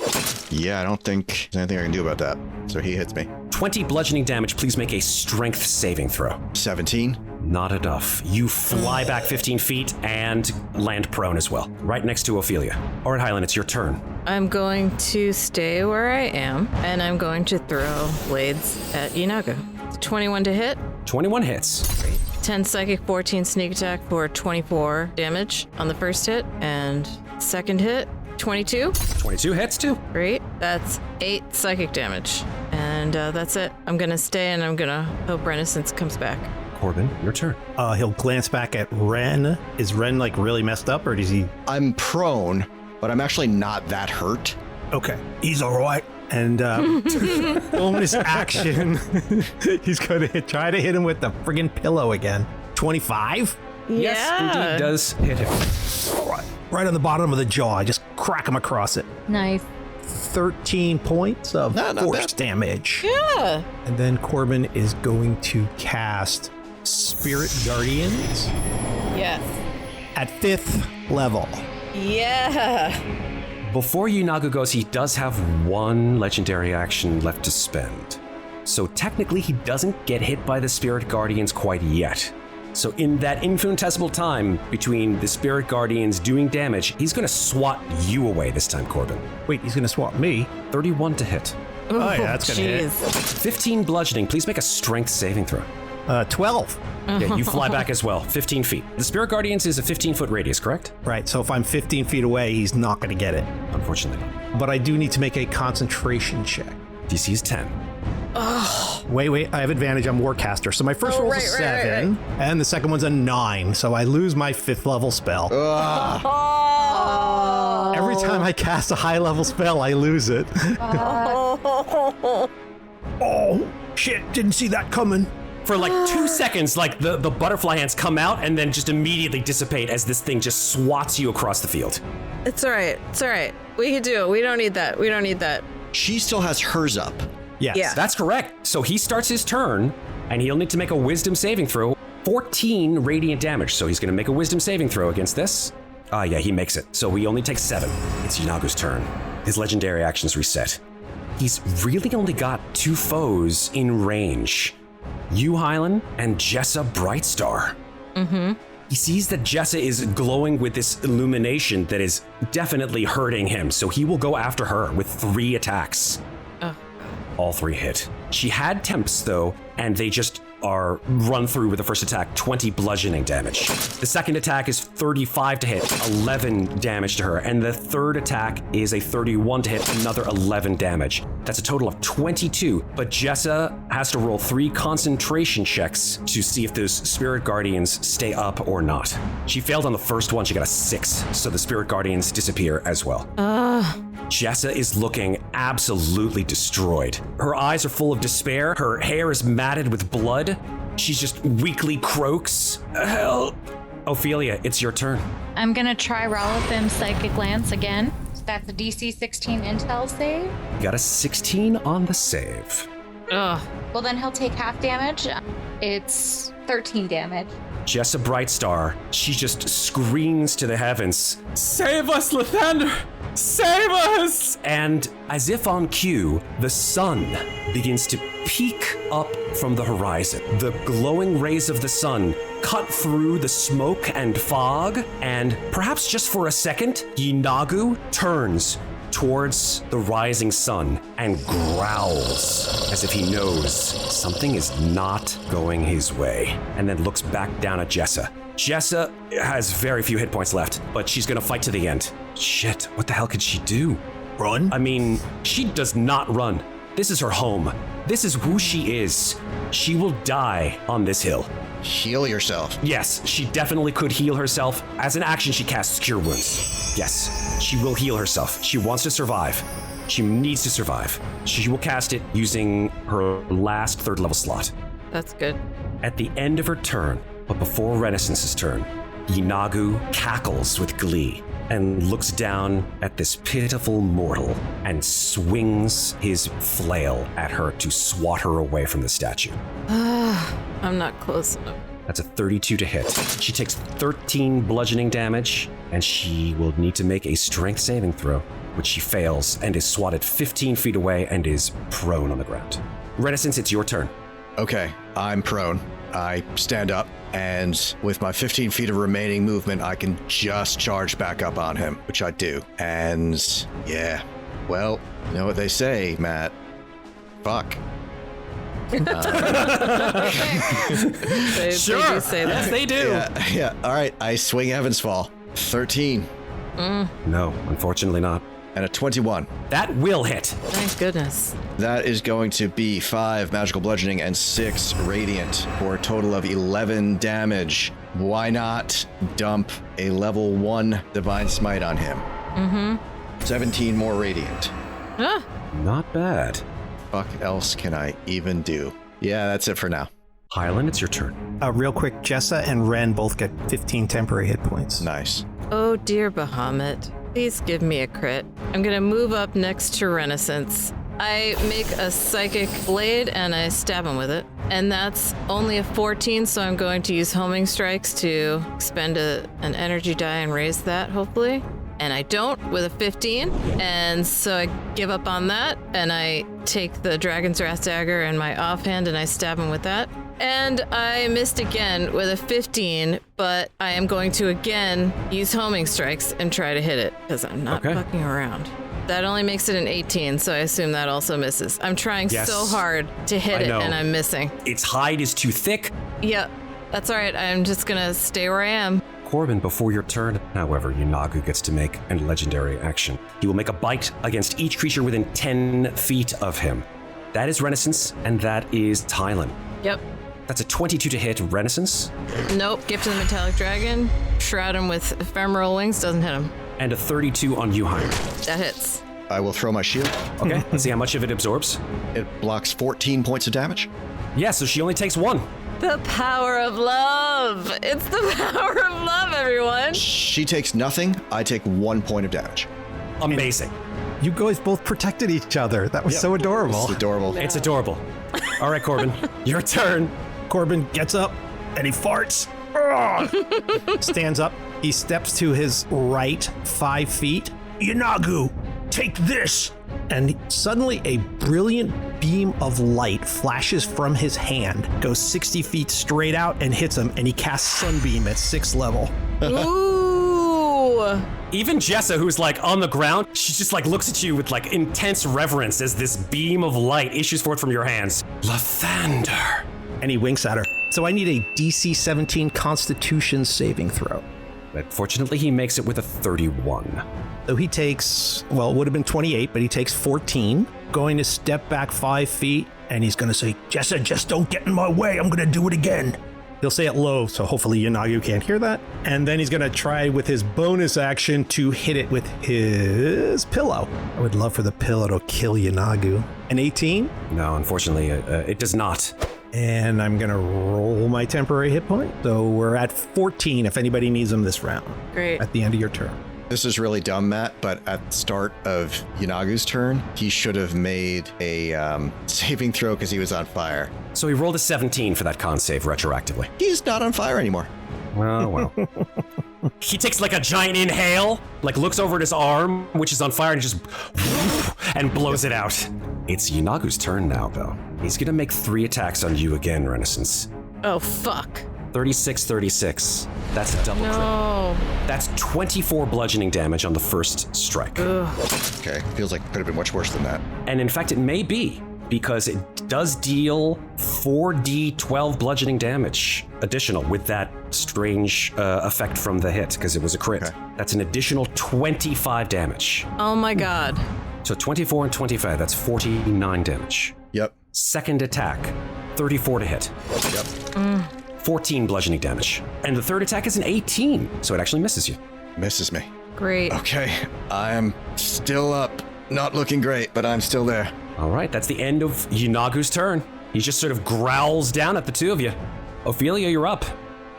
Yeah, I don't think there's anything I can do about that. So he hits me. 20 bludgeoning damage. Please make a strength saving throw. 17. Not enough. You fly back 15 feet and land prone as well, right next to Ofelia. All right, Hylan, it's your turn. I'm going to stay where I am, and I'm going to throw blades at Yeenoghu. 21 to hit. 21 hits. 10 psychic, 14 sneak attack for 24 damage on the first hit, and second hit, 22. 22 hits too. Great. That's 8 psychic damage. And that's it. I'm going to stay, and I'm going to hope Renascence comes back. Corbin, your turn. He'll glance back at Ren. Is Ren like really messed up, or does he? I'm prone, but I'm actually not that hurt. Okay, he's all right. And bonus action, he's going to try to hit him with the friggin' pillow again. 25? Yes, indeed does hit him. Right on the bottom of the jaw. I just crack him across it. Nice. 13 points of not force bad. damage. Yeah. And then Corbin is going to cast Spirit Guardians Yes. at 5th level. Yeah. Before Yeenoghu goes, he does have one legendary action left to spend. So technically, he doesn't get hit by the Spirit Guardians quite yet. So in that infinitesimal time between the Spirit Guardians doing damage, he's going to swat you away this time, Corbin. Wait, he's going to swap me? 31 to hit. Oh, yeah, that's going to hit. 15 bludgeoning. Please make a strength saving throw. 12. Yeah, you fly back as well. 15 feet. The Spirit Guardians is a 15-foot radius, correct? Right, so if I'm 15 feet away, he's not going to get it. Unfortunately not. But I do need to make a concentration check. DC is 10. Wait, I have advantage. I'm Warcaster. So my first roll's a 7, and the second one's a 9. So I lose my 5th level spell. Every time I cast a high level spell, I lose it. Oh, shit, didn't see that coming. For like 2 seconds, like the butterfly ants come out and then just immediately dissipate as this thing just swats you across the field. It's all right. It's all right. We can do it. We don't need that. We don't need that. She still has hers up. Yes. Yeah. That's correct. So he starts his turn, and he'll need to make a wisdom saving throw. 14 radiant damage. So he's going to make a wisdom saving throw against this. Yeah, he makes it. So he only takes 7. It's Yeenoghu's turn. His legendary actions reset. He's really only got 2 foes in range. You, Hylan, and Jessa Brightstar. Mm-hmm. He sees that Jessa is glowing with this illumination that is definitely hurting him, so he will go after her with 3 attacks. All 3 hit. She had temps, though, and they just are run through with the first attack, 20 bludgeoning damage. The second attack is 35 to hit, 11 damage to her, and the third attack is a 31 to hit, another 11 damage. That's a total of 22, but Jessa has to roll 3 concentration checks to see if those Spirit Guardians stay up or not. She failed on the first one, she got a 6, so the Spirit Guardians disappear as well. Jessa is looking absolutely destroyed. Her eyes are full of despair. Her hair is matted with blood. She just weakly croaks. Help! Ophelia, it's your turn. I'm gonna try Rolithim's Psychic Lance again. That's a DC 16 intel save. You got a 16 on the save. Ugh. Well, then he'll take half damage. It's 13 damage. Jessa Brightstar, she just screams to the heavens, "Save us, Lathander! Save us!" And as if on cue, the sun begins to peek up from the horizon. The glowing rays of the sun cut through the smoke and fog, and perhaps just for a second, Yeenoghu turns towards the rising sun and growls as if he knows something is not going his way, and then looks back down at Jessa. Jessa has very few hit points left, but she's gonna fight to the end. Shit, what the hell could she do? Run? I mean, she does not run. This is her home. This is who she is. She will die on this hill. Heal yourself. Yes, she definitely could heal herself. As an action, she casts Cure Wounds. Yes, she will heal herself. She wants to survive. She needs to survive. She will cast it using her last 3rd level slot. That's good. At the end of her turn, but before Renascence's turn, Yeenoghu cackles with glee and looks down at this pitiful mortal and swings his flail at her to swat her away from the statue. I'm not close enough. That's a 32 to hit. She takes 13 bludgeoning damage, and she will need to make a strength saving throw, which she fails and is swatted 15 feet away and is prone on the ground. Renascence, it's your turn. Okay, I'm prone. I stand up, and with my 15 feet of remaining movement, I can just charge back up on him, which I do. And yeah, well, you know what they say, Matt. Fuck. They do say that. Yes, they do. Yeah. All right, I swing Heaven's Fall. 13 No, unfortunately not. and a 21. That will hit. Thank goodness. That is going to be 5 magical bludgeoning and 6 radiant for a total of 11 damage. Why not dump a level 1 divine smite on him? 17 more radiant. Ah, Not bad. Fuck else can I even do? Yeah, that's it for now. Hylan, it's your turn. Real quick, Jessa and Ren both get 15 temporary hit points. Nice. oh dear Bahamut. Please give me a crit. I'm gonna move up next to Renascence. I make a psychic blade and I stab him with it. And that's only a 14, so I'm going to use homing strikes to expend an energy die and raise that, hopefully. And I don't with a 15, and so I give up on that, and I take the Dragon's Wrath dagger in my offhand and I stab him with that. And I missed again with a 15, but I am going to again use homing strikes and try to hit it, because I'm not fucking around. That only makes it an 18, so I assume that also misses. I'm trying so hard to hit it, and I'm missing. Its hide is too thick. Yep, that's all right. I'm just gonna stay where I am. Corbin, before your turn, however, Yeenoghu gets to make a legendary action. He will make a bite against each creature within 10 feet of him. That is Renascence, and that is Hylan. Yep. That's a 22 to hit Renascence. Nope, Gift of the Metallic Dragon. Shroud him with ephemeral wings, doesn't hit him. And a 32 on you, Hylan. That hits. I will throw my shield. Okay, let's see how much of it absorbs. It blocks 14 points of damage. Yeah, so she only takes 1. The power of love. It's the power of love, everyone. She takes nothing. I take 1 point of damage. Amazing. You guys both protected each other. That was so adorable. It's adorable. It's adorable. All right, Corbin, your turn. Corbin gets up and he farts. Stands up. He steps to his right 5 feet. Yeenoghu, take this! And suddenly a brilliant beam of light flashes from his hand, goes 60 feet straight out and hits him, and he casts Sunbeam at 6th level. Ooh. Even Jessa, who's like on the ground, she just like looks at you with like intense reverence as this beam of light issues forth from your hands. Lathander. And he winks at her. So I need a DC 17 Constitution saving throw. But fortunately, he makes it with a 31. So he takes, well, it would have been 28, but he takes 14. Going to step back 5 feet, and he's going to say, Jessa, just don't get in my way. I'm going to do it again. He'll say it low, so hopefully Yeenoghu can't hear that. And then he's going to try with his bonus action to hit it with his pillow. I would love for the pillow to kill Yeenoghu. An 18? No, unfortunately, it does not. And I'm going to roll my temporary hit point. So we're at 14 if anybody needs them this round. Great. At the end of your turn. This is really dumb, Matt, but at the start of Yeenoghu's turn, he should have made a saving throw because he was on fire. So he rolled a 17 for that con save retroactively. He's not on fire anymore. Well. He takes like a giant inhale, like looks over at his arm, which is on fire, and just and blows it out. It's Yeenoghu's turn now, though. He's gonna make 3 attacks on you again, Renascence. Oh, fuck. 36. That's a double No. crit. That's 24 bludgeoning damage on the first strike. Okay, feels like it could have been much worse than that. And in fact, it may be, because it does deal 4d12 bludgeoning damage additional with that strange effect from the hit, because it was a crit. Okay. That's an additional 25 damage. Oh my god. So 24 and 25, that's 49 damage. Yep. Second attack, 34 to hit. Yep. 14 bludgeoning damage. And the third attack is an 18, so it actually misses you. Misses me. Great. Okay, I'm still up. Not looking great, but I'm still there. All right, that's the end of Yeenoghu's turn. He just sort of growls down at the two of you. Ophelia, you're up.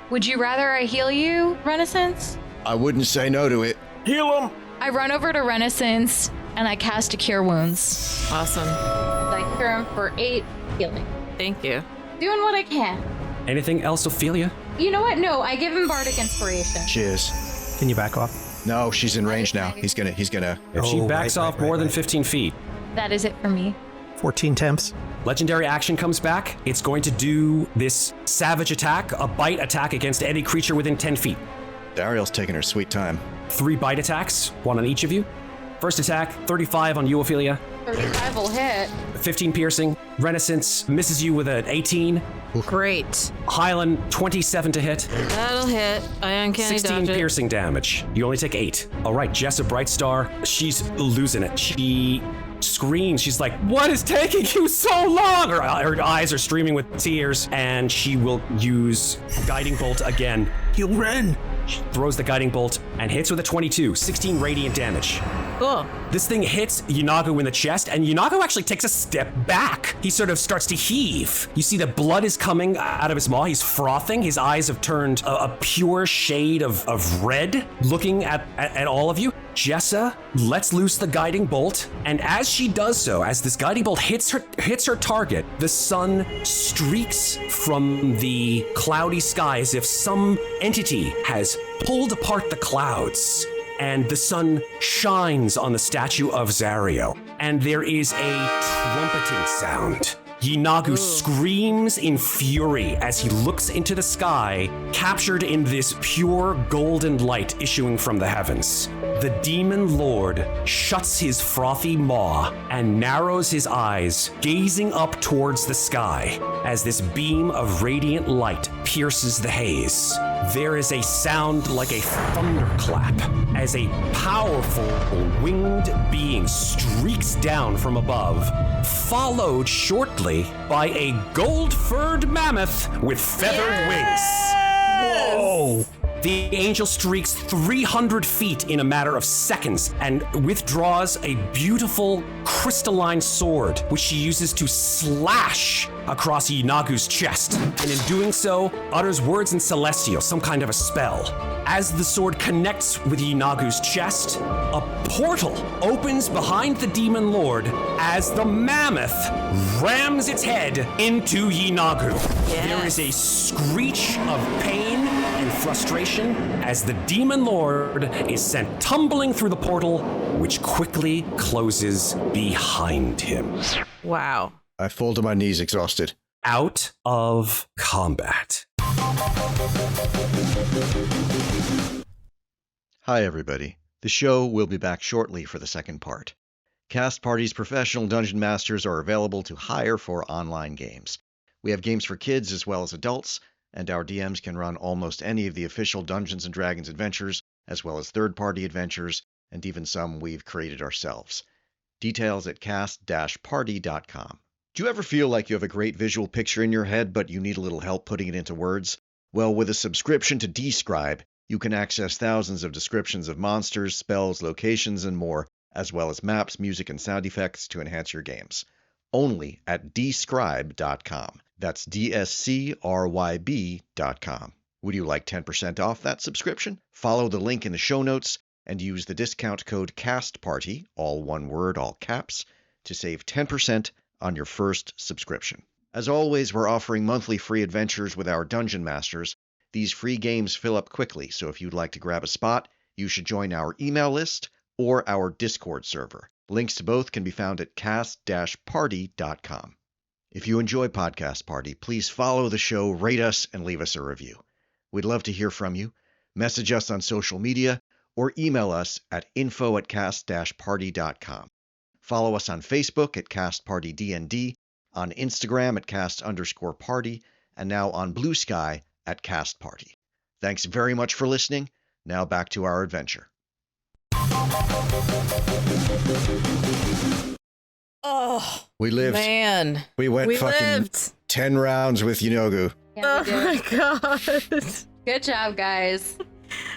Would you rather I heal you, Renascence? I wouldn't say no to it. Heal him! I run over to Renascence and I cast a Cure Wounds. Awesome. I cure him for 8 healing. Thank you. Doing what I can. Anything else, Ophelia? You know what? No, I give him Bardic Inspiration. Cheers. Can you back off? No, she's in range now. He's gonna. If she Oh, backs off more than 15 feet, That is it for me. 14 temps. legendary action comes back. It's going to do this savage attack, a bite attack against any creature within 10 feet. Zariel's taking her sweet time. 3 bite attacks, 1 on each of you. First attack, 35 on you, Ophelia. 35 will hit. 15 piercing. Renascence misses you with an 18. Great. Hylan, 27 to hit. That'll hit. I uncanny 16 dodge it. piercing damage. You only take 8. All right, Jessa Brightstar, she's losing it. She screams. She's like, what is taking you so long? Her eyes are streaming with tears, and she will use Guiding Bolt again. Heal Ren! She throws the Guiding Bolt and hits with a 22. 16 radiant damage. Cool. This thing hits Yeenoghu in the chest, and Yeenoghu actually takes a step back. He sort of starts to heave. You see that blood is coming out of his maw. He's frothing. His eyes have turned a pure shade of red, looking at all of you. Jessa lets loose the guiding bolt, and as she does so, as this guiding bolt hits her target, the sun streaks from the cloudy sky as if some entity has pulled apart the clouds, and the sun shines on the statue of Zariel, and there is a trumpeting sound. Yeenoghu screams in fury as he looks into the sky, captured in this pure golden light issuing from the heavens. The demon lord shuts his frothy maw and narrows his eyes, gazing up towards the sky as this beam of radiant light pierces the haze. There is a sound like a thunderclap as a powerful winged being streaks down from above, followed shortly by a gold-furred mammoth with feathered wings. Whoa! The angel streaks 300 feet in a matter of seconds and withdraws a beautiful crystalline sword, which she uses to slash across Yeenoghu's chest, and in doing so, utters words in Celestial, some kind of a spell. As the sword connects with Yeenoghu's chest, a portal opens behind the demon lord as the mammoth rams its head into Yeenoghu. Yes. There is a screech of pain and frustration as the demon lord is sent tumbling through the portal, which quickly closes behind him. Wow. I fall to my knees exhausted. Out of combat. Hi, everybody. The show will be back shortly for the second part. Cast Party's professional dungeon masters are available to hire for online games. We have games for kids as well as adults, and our DMs can run almost any of the official Dungeons & Dragons adventures, as well as third-party adventures, and even some we've created ourselves. Details at cast-party.com. Do you ever feel like you have a great visual picture in your head, but you need a little help putting it into words? Well, with a subscription to Describe, you can access thousands of descriptions of monsters, spells, locations, and more, as well as maps, music, and sound effects to enhance your games. Only at describe.com. That's DSCRYB.com. Would you like 10% off that subscription? Follow the link in the show notes and use the discount code CASTPARTY, all one word, all caps, to save 10% on your first subscription. As always, we're offering monthly free adventures with our Dungeon Masters. These free games fill up quickly, so if you'd like to grab a spot, you should join our email list or our Discord server. Links to both can be found at cast-party.com. If you enjoy Podcast Party, please follow the show, rate us, and leave us a review. We'd love to hear from you. Message us on social media or email us at info@cast-party.com. Follow us on Facebook at CastPartyDND, on Instagram at cast_party, and now on Blue Sky at Cast Party. Thanks very much for listening. Now back to our adventure. Oh, We lived. man. We went fucking lived. 10 rounds with Yeenoghu. Yeah, we Oh my did. god. Good job, guys.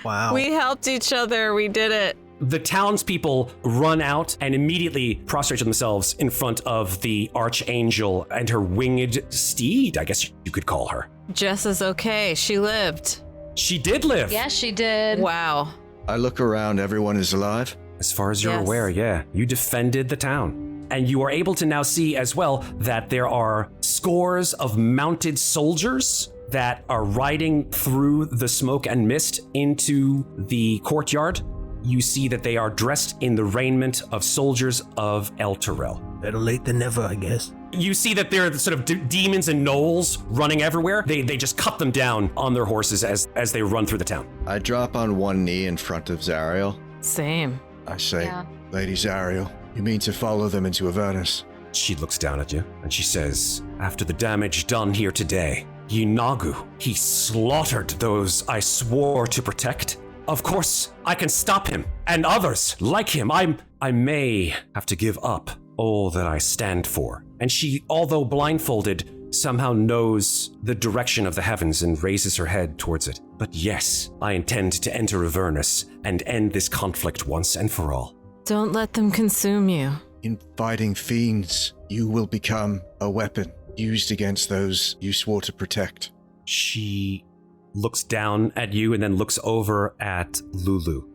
Wow. We helped each other. We did it. The townspeople run out and immediately prostrate themselves in front of the archangel and her winged steed, I guess you could call her. Jess is okay. She lived. She did live. Yes, she did. Wow. I look around, everyone is alive. As far as you're Yes. aware, yeah. You defended the town. And you are able to now see as well that there are scores of mounted soldiers that are riding through the smoke and mist into the courtyard. You see that they are dressed in the raiment of soldiers of El Terrell. Better late than never, I guess. You see that they're sort of demons and gnolls running everywhere. They just cut them down on their horses as they run through the town. I drop on one knee in front of Zariel. Same. I say, Yeah. Lady Zariel, you mean to follow them into Avernus? She looks down at you and she says, after the damage done here today, Yeenoghu, he slaughtered those I swore to protect. Of course, I can stop him and others like him. I may have to give up all that I stand for. And she, although blindfolded, somehow knows the direction of the heavens and raises her head towards it. But yes, I intend to enter Avernus and end this conflict once and for all. Don't let them consume you. In fighting fiends, you will become a weapon used against those you swore to protect. She looks down at you and then looks over at Lulu.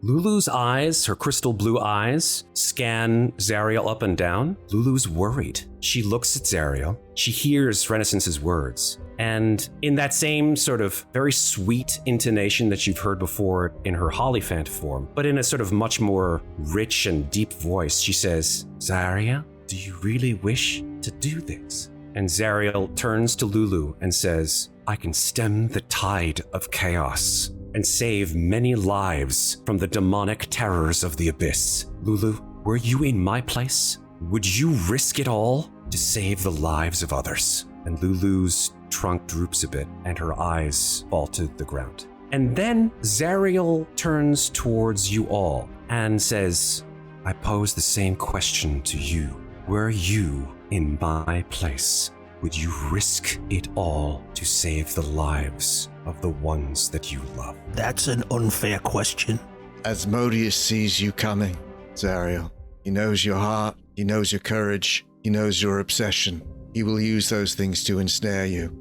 Lulu's eyes, her crystal blue eyes, scan Zariel up and down. Lulu's worried. She looks at Zariel. She hears Renascence's words. And in that same sort of very sweet intonation that you've heard before in her Hollyphant form, but in a sort of much more rich and deep voice, she says, Zariel, do you really wish to do this? And Zariel turns to Lulu and says, I can stem the tide of chaos and save many lives from the demonic terrors of the abyss. Lulu, were you in my place? Would you risk it all to save the lives of others? And Lulu's trunk droops a bit and her eyes fall to the ground. And then Zariel turns towards you all and says, I pose the same question to you. Were you in my place? Would you risk it all to save the lives of the ones that you love? That's an unfair question. Asmodeus sees you coming, Zariel. He knows your heart, he knows your courage, he knows your obsession. He will use those things to ensnare you.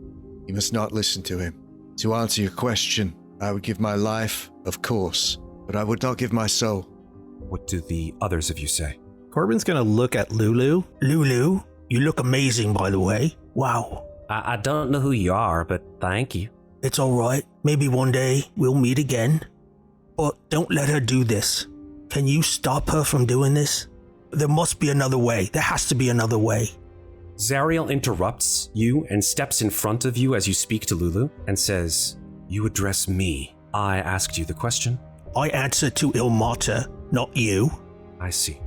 You must not listen to him. To answer your question, I would give my life, of course, but I would not give my soul. What do the others of you say? Corbin's going to look at Lulu. Lulu, you look amazing, by the way. Wow. I don't know who you are, but thank you. It's all right. Maybe one day we'll meet again. But don't let her do this. Can you stop her from doing this? There must be another way. There has to be another way. Zariel interrupts you and steps in front of you as you speak to Lulu and says, You address me. I asked you the question. I answer to Ilmata, not you. I see.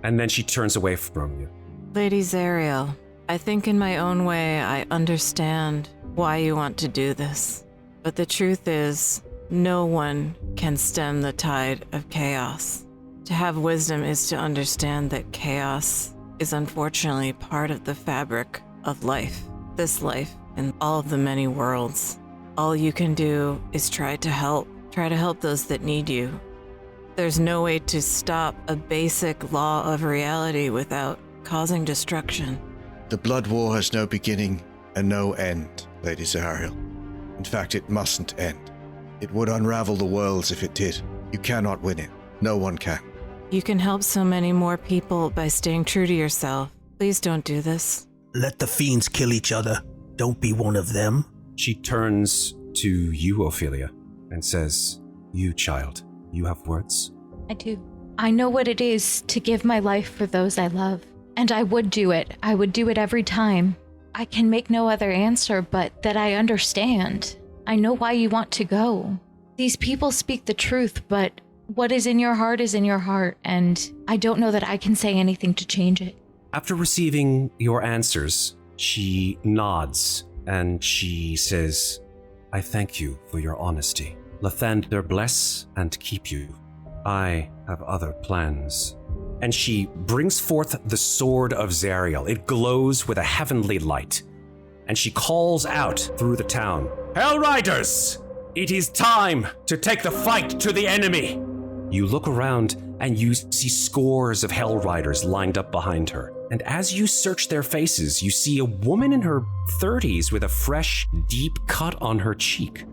And then she turns away from you. Lady Zariel, I think in my own way I understand why you want to do this. But the truth is, no one can stem the tide of chaos. To have wisdom is to understand that chaos is unfortunately part of the fabric of life. This life and all of the many worlds. All you can do is try to help those that need you. There's no way to stop a basic law of reality without causing destruction. The blood war has no beginning and no end, Lady Zariel. In fact, it mustn't end. It would unravel the worlds if it did. You cannot win it. No one can. You can help so many more people by staying true to yourself. Please don't do this. Let the fiends kill each other. Don't be one of them. She turns to you, Ofelia, and says, You, child, you have words? I do. I know what it is to give my life for those I love. And I would do it. I would do it every time. I can make no other answer but that I understand. I know why you want to go. These people speak the truth, but what is in your heart is in your heart, and I don't know that I can say anything to change it. After receiving your answers, she nods and she says, I thank you for your honesty. Lathander bless and keep you. I have other plans. And she brings forth the sword of Zariel. It glows with a heavenly light. And she calls out through the town, Hell Riders! It is time to take the fight to the enemy! You look around and you see scores of Hell Riders lined up behind her. And as you search their faces, you see a woman in her 30s with a fresh, deep cut on her cheek.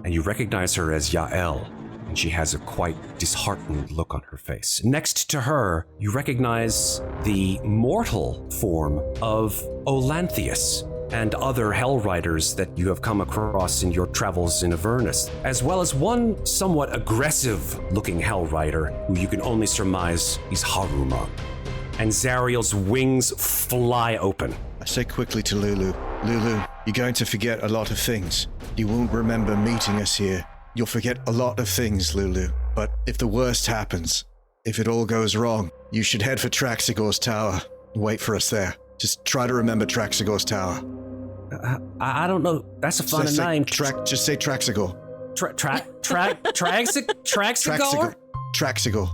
And you recognize her as Yael. And she has a quite disheartened look on her face. Next to her, you recognize the mortal form of Olanthius and other Hell Riders that you have come across in your travels in Avernus, as well as one somewhat aggressive-looking Hell Rider who you can only surmise is Haruma. And Zariel's wings fly open. I say quickly to Lulu, Lulu, you're going to forget a lot of things. You won't remember meeting us here. You'll forget a lot of things, Lulu. But if the worst happens, if it all goes wrong, you should head for Traxigor's tower and wait for us there. Just try to remember Traxigor's tower. I don't know. That's a fun name. Just say Traxigor. Traxigor.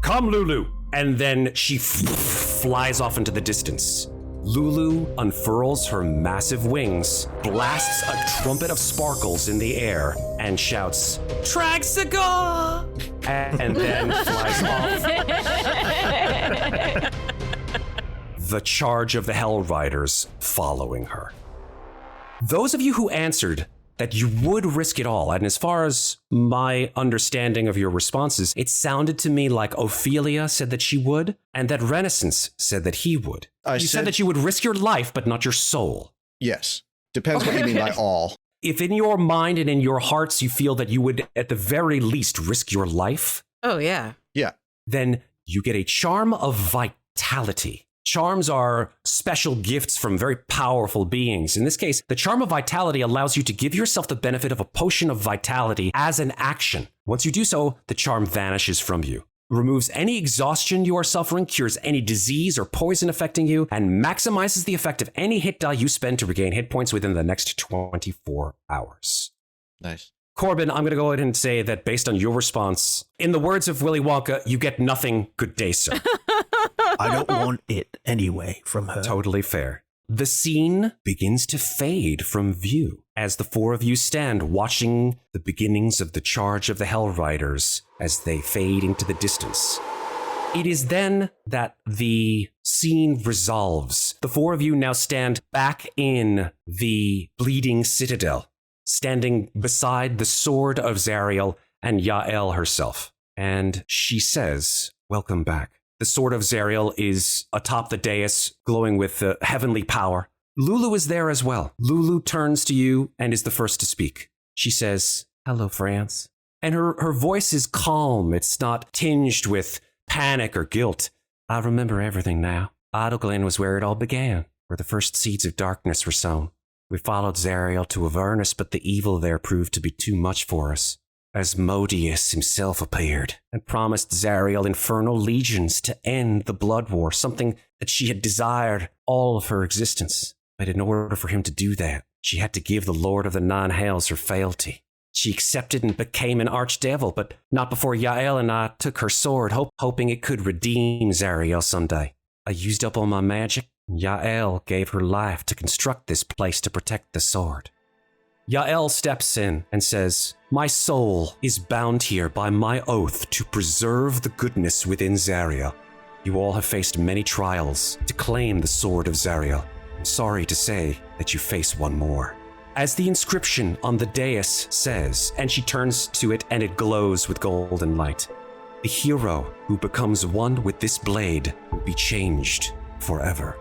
Come, Lulu. And then she flies off into the distance. Lulu unfurls her massive wings, blasts a trumpet of sparkles in the air, and shouts, Traxigar! And then flies off. The charge of the Hell Riders following her. Those of you who answered that you would risk it all, and as far as my understanding of your responses, it sounded to me like Ofelia said that she would, and that Renascence said that he would. You said that you would risk your life, but not your soul. Yes. Depends what you mean by all. If in your mind and in your hearts you feel that you would at the very least risk your life, Oh, yeah. Yeah. then you get a charm of vitality. Charms are special gifts from very powerful beings. In this case, the charm of vitality allows you to give yourself the benefit of a potion of vitality as an action. Once you do so, the charm vanishes from you, removes any exhaustion you are suffering, cures any disease or poison affecting you, and maximizes the effect of any hit die you spend to regain hit points within the next 24 hours. Nice. Corbin, I'm going to go ahead and say that based on your response, in the words of Willy Wonka, you get nothing. Good day, sir. I don't want it anyway from her. Totally fair. The scene begins to fade from view as the four of you stand watching the beginnings of the charge of the Hell Riders as they fade into the distance. It is then that the scene resolves. The four of you now stand back in the bleeding citadel, standing beside the sword of Zariel and Yael herself. And she says, welcome back. The sword of Zariel is atop the dais, glowing with heavenly power. Lulu is there as well. Lulu turns to you and is the first to speak. She says, hello, France. And her voice is calm. It's not tinged with panic or guilt. I remember everything now. Idyllglen was where it all began, where the first seeds of darkness were sown. We followed Zariel to Avernus, but the evil there proved to be too much for us. Asmodeus himself appeared and promised Zariel infernal legions to end the blood war, something that she had desired all of her existence. But in order for him to do that, she had to give the Lord of the Nine Hells her fealty. She accepted and became an archdevil, but not before Yael and I took her sword, hoping it could redeem Zariel someday. I used up all my magic, and Yael gave her life to construct this place to protect the sword. Yael steps in and says, my soul is bound here by my oath to preserve the goodness within Zariel. You all have faced many trials to claim the sword of Zariel. I'm sorry to say that you face one more. As the inscription on the dais says, and she turns to it and it glows with golden light, the hero who becomes one with this blade will be changed forever.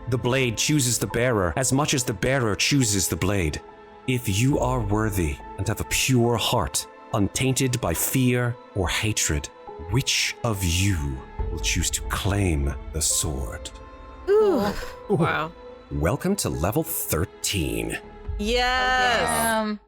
The blade chooses the bearer as much as the bearer chooses the blade. If you are worthy and have a pure heart, untainted by fear or hatred, which of you will choose to claim the sword? Ooh. Wow. Welcome to level 13. Yes.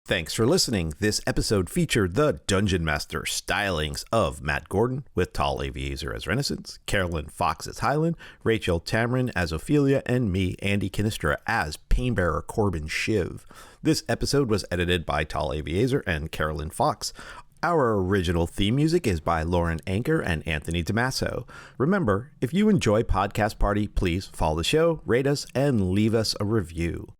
Thanks for listening. This episode featured the Dungeon Master stylings of Matt Gordon with Tal Aviezer as Renascence, Carolyn Fox as Hylan, Rachel Tamarin as Ofelia, and me, Andy Cannistra, as Painbearer Corbin Shiv. This episode was edited by Tal Aviezer and Carolyn Fox. Our original theme music is by Lauren Anker and Anthony DiMasso. Remember, if you enjoy Podcast Party, please follow the show, rate us, and leave us a review.